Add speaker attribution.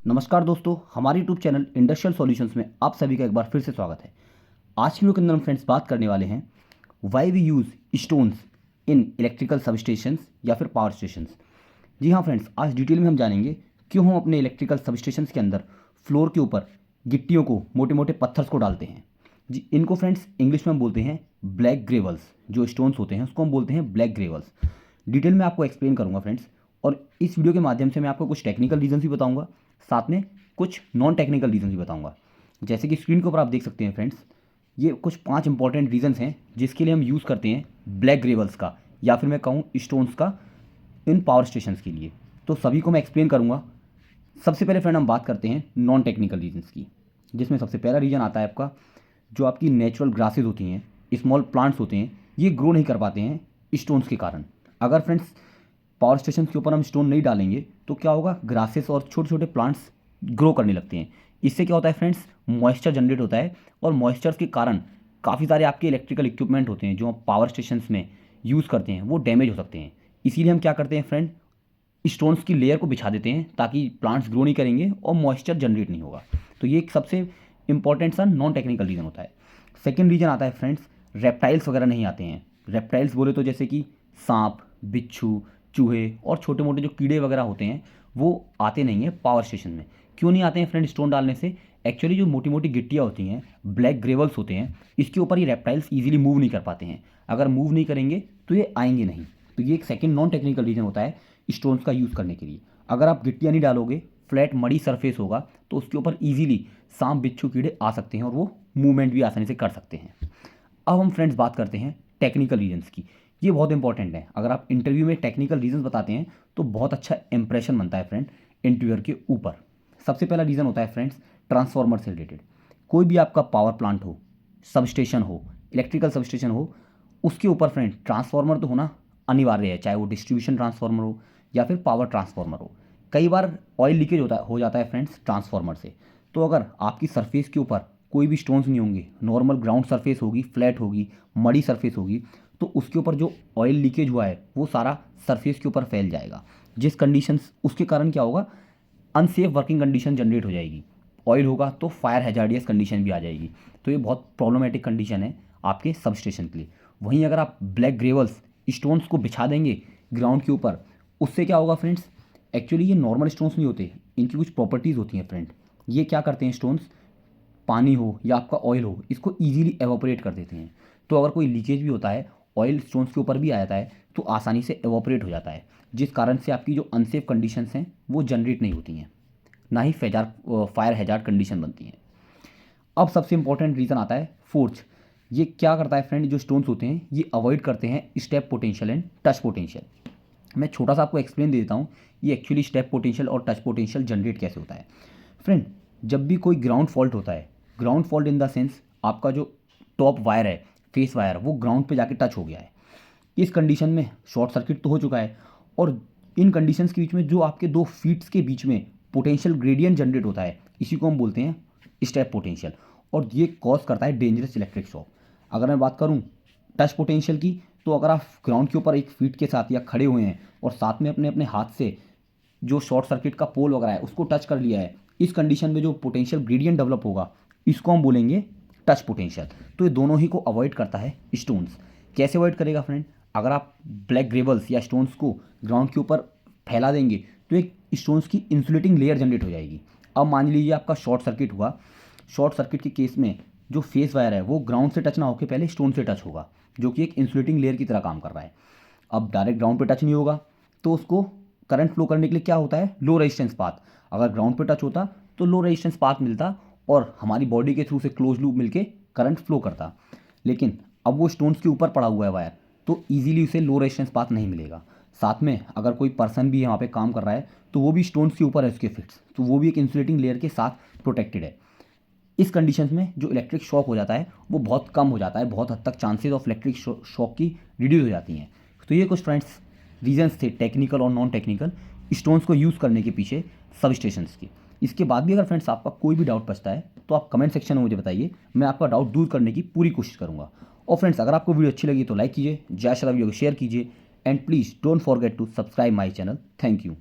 Speaker 1: नमस्कार दोस्तों, हमारे यूट्यूब चैनल इंडस्ट्रियल सॉल्यूशंस में आप सभी का एक बार फिर से स्वागत है। आज की वीडियो के अंदर हम फ्रेंड्स बात करने वाले हैं why we use stones in electrical substations या फिर पावर स्टेशंस। जी हाँ फ्रेंड्स, आज डिटेल में हम जानेंगे क्यों हम अपने इलेक्ट्रिकल सबस्टेशंस के अंदर फ्लोर के ऊपर गिट्टियों को, मोटे मोटे पत्थर्स को डालते हैं। जी, इनको फ्रेंड्स इंग्लिश में हम बोलते हैं ब्लैक ग्रेवल्स। जो स्टोन्स होते हैं उसको हम बोलते हैं ब्लैक ग्रेवल्स। डिटेल में आपको एक्सप्लेन करूँगा फ्रेंड्स, और इस वीडियो के माध्यम से मैं आपको कुछ टेक्निकल रीजन भी बताऊंगा, साथ में कुछ नॉन टेक्निकल रीजन भी बताऊंगा। जैसे कि स्क्रीन के ऊपर आप देख सकते हैं फ्रेंड्स, ये कुछ 5 इंपॉर्टेंट रीजंस हैं जिसके लिए हम यूज़ करते हैं ब्लैक ग्रेवल्स का, या फिर मैं कहूँ स्टोन्स का, इन पावर स्टेशंस के लिए। तो सभी को मैं एक्सप्लेन करूँगा। सबसे पहले फ्रेंड हम बात करते हैं नॉन टेक्निकल रीजंस की, जिसमें सबसे पहला रीज़न आता है आपका जो आपकी नेचुरल ग्रासेज होती हैं, स्मॉल प्लांट्स होते हैं, ये ग्रो नहीं कर पाते हैं स्टोन्स के कारण। अगर फ्रेंड्स पावर स्टेशन के ऊपर हम स्टोन नहीं डालेंगे तो क्या होगा, ग्रासेस और छोटे छोटे प्लांट्स ग्रो करने लगते हैं। इससे क्या होता है फ्रेंड्स, मॉइस्चर जनरेट होता है, और मॉइस्चर के कारण काफ़ी सारे आपके इलेक्ट्रिकल इक्विपमेंट होते हैं जो आप पावर स्टेशन में यूज़ करते हैं, वो डैमेज हो सकते हैं। इसीलिए हम क्या करते हैं फ्रेंड, स्टोन्स की लेयर को बिछा देते हैं ताकि प्लांट्स ग्रो नहीं करेंगे और मॉइस्चर जनरेट नहीं होगा। तो ये एक सबसे इंपॉर्टेंट सा नॉन टेक्निकल रीज़न होता है। सेकेंड रीज़न आता है फ्रेंड्स, रेप्टाइल्स वगैरह नहीं आते हैं। रेप्टाइल्स बोले तो जैसे कि सांप, बिच्छू, चूहे और छोटे मोटे जो कीड़े वगैरह होते हैं वो आते नहीं हैं पावर स्टेशन में। क्यों नहीं आते हैं फ्रेंड स्टोन डालने से? एक्चुअली जो मोटी मोटी गिट्टियाँ होती हैं, ब्लैक ग्रेवल्स होते हैं, इसके ऊपर ये रेप्टाइल्स ईजिली मूव नहीं कर पाते हैं। अगर मूव नहीं करेंगे तो ये आएंगे नहीं। तो ये एक सेकेंड नॉन टेक्निकल रीज़न होता है स्टोन्स का यूज़ करने के लिए। अगर आप गिट्टियाँ नहीं डालोगे, फ्लैट मड़ी सरफेस होगा, तो उसके ऊपर ईजिली सांप, बिच्छू, कीड़े आ सकते हैं और वो मूवमेंट भी आसानी से कर सकते हैं। अब हम फ्रेंड्स बात करते हैं टेक्निकल रीजंस की। ये बहुत इंपॉर्टेंट है। अगर आप इंटरव्यू में टेक्निकल रीजंस बताते हैं तो बहुत अच्छा इंप्रेशन बनता है फ्रेंड इंटरव्यूअर के ऊपर। सबसे पहला रीज़न होता है फ्रेंड्स ट्रांसफार्मर से रिलेटेड। कोई भी आपका पावर प्लांट हो, सबस्टेशन हो, इलेक्ट्रिकल सबस्टेशन हो, उसके ऊपर फ्रेंड ट्रांसफार्मर तो होना अनिवार्य है, चाहे वो डिस्ट्रीब्यूशन ट्रांसफार्मर हो या फिर पावर ट्रांसफार्मर हो। कई बार ऑयल लीकेज हो जाता है फ्रेंड्स ट्रांसफार्मर से। तो अगर आपकी सरफेस के ऊपर कोई भी स्टोन्स नहीं होंगे, नॉर्मल ग्राउंड सरफेस होगी, फ्लैट होगी, मड़ी सरफेस होगी, तो उसके ऊपर जो ऑयल लीकेज हुआ है वो सारा सरफेस के ऊपर फैल जाएगा। जिस कंडीशंस, उसके कारण क्या होगा, अनसेफ वर्किंग कंडीशन जनरेट हो जाएगी। ऑयल होगा तो फायर हैजार्डियस कंडीशन भी आ जाएगी। तो ये बहुत प्रॉब्लमेटिक कंडीशन है आपके सबस्टेशन के लिए। वहीं अगर आप ब्लैक ग्रेवल्स स्टोन्स को बिछा देंगे ग्राउंड के ऊपर, उससे क्या होगा फ्रेंड्स, एक्चुअली ये नॉर्मल स्टोन्स नहीं होते, इनकी कुछ प्रॉपर्टीज़ होती हैं फ्रेंड। ये क्या करते हैं स्टोन्स, पानी हो या आपका ऑयल हो, इसको ईजिली एवोपरेट कर देते हैं। तो अगर कोई लीकेज भी होता है, ऑयल स्टोन्स के ऊपर भी आ जाता है, तो आसानी से एवोपरेट हो जाता है, जिस कारण से आपकी जो अनसेफ कंडीशंस हैं वो जनरेट नहीं होती हैं, ना ही फायर हैजार्ड कंडीशन बनती हैं। अब सबसे इंपॉर्टेंट रीज़न आता है फोर्स। ये क्या करता है फ्रेंड, जो स्टोन्स होते हैं ये अवॉइड करते हैं step potential and touch potential. मैं छोटा सा आपको एक्सप्लेन दे देता हूँ, ये एक्चुअली स्टेप पोटेंशियल और टच पोटेंशियल जनरेट कैसे होता है। फ्रेंड, जब भी कोई ग्राउंड फॉल्ट होता है, ground fault in the sense आपका जो टॉप वायर है, फेस वायर, वो ग्राउंड पे जाके टच हो गया है। इस कंडीशन में शॉर्ट सर्किट तो हो चुका है, और इन कंडीशंस के बीच में जो आपके दो फीट्स के बीच में पोटेंशियल ग्रेडियंट जनरेट होता है, इसी को हम बोलते हैं स्टेप पोटेंशियल, और ये कॉज करता है डेंजरस इलेक्ट्रिक शॉक। अगर मैं बात करूँ टच पोटेंशियल की, तो अगर आप ग्राउंड के ऊपर एक फीट के साथ या खड़े हुए हैं और साथ में अपने अपने हाथ से जो शॉर्ट सर्किट का पोल वगैरह है उसको टच कर लिया है, इस कंडीशन में जो पोटेंशियल ग्रेडियंट डेवलप होगा, इसको हम बोलेंगे टच पोटेंशियल। तो ये दोनों ही को अवॉइड करता है स्टोन्स। कैसे अवॉइड करेगा फ्रेंड, अगर आप ब्लैक ग्रेवल्स या स्टोन्स को ग्राउंड के ऊपर फैला देंगे तो एक स्टोन्स की इंसुलेटिंग लेयर जनरेट हो जाएगी। अब मान लीजिए आपका शॉर्ट सर्किट हुआ, शॉर्ट सर्किट के केस में जो फेस वायर है वो ग्राउंड से टच ना होकर पहले स्टोन से टच होगा, जो कि एक इंसुलेटिंग लेयर की तरह काम कर रहा है। अब डायरेक्ट ग्राउंड पे टच नहीं होगा, तो उसको करंट फ्लो करने के लिए क्या होता है, लो रेजिस्टेंस पाथ। अगर ग्राउंड पे टच होता तो लो रेजिस्टेंस पाथ मिलता और हमारी बॉडी के थ्रू से क्लोज लूप मिलके करंट फ्लो करता। लेकिन अब वो स्टोन्स के ऊपर पड़ा हुआ है वायर, तो ईजिली उसे लो रेजिस्टेंस पाथ नहीं मिलेगा। साथ में अगर कोई पर्सन भी यहाँ पे काम कर रहा है तो वो भी स्टोन्स के ऊपर है उसके फिट्स, तो वो भी एक इंसुलेटिंग लेयर के साथ प्रोटेक्टेड है। इस कंडीशन में जो इलेक्ट्रिक शॉक हो जाता है वो बहुत कम हो जाता है, बहुत हद तक चांसेस ऑफ इलेक्ट्रिक शॉक की रिड्यूस हो जाती हैं। तो ये कुछ फ्रेंड्स रीजंस थे टेक्निकल और नॉन टेक्निकल स्टोन्स को यूज़ करने के पीछे सब स्टेशंस की। इसके बाद भी अगर फ्रेंड्स आपका कोई भी डाउट बचता है तो आप कमेंट सेक्शन में मुझे बताइए, मैं आपका डाउट दूर करने की पूरी कोशिश करूँगा। और फ्रेंड्स, अगर आपको वीडियो अच्छी लगी तो लाइक कीजिए, ज़्यादा से ज़्यादा वीडियो को शेयर कीजिए, and please don't forget to subscribe my channel. Thank you.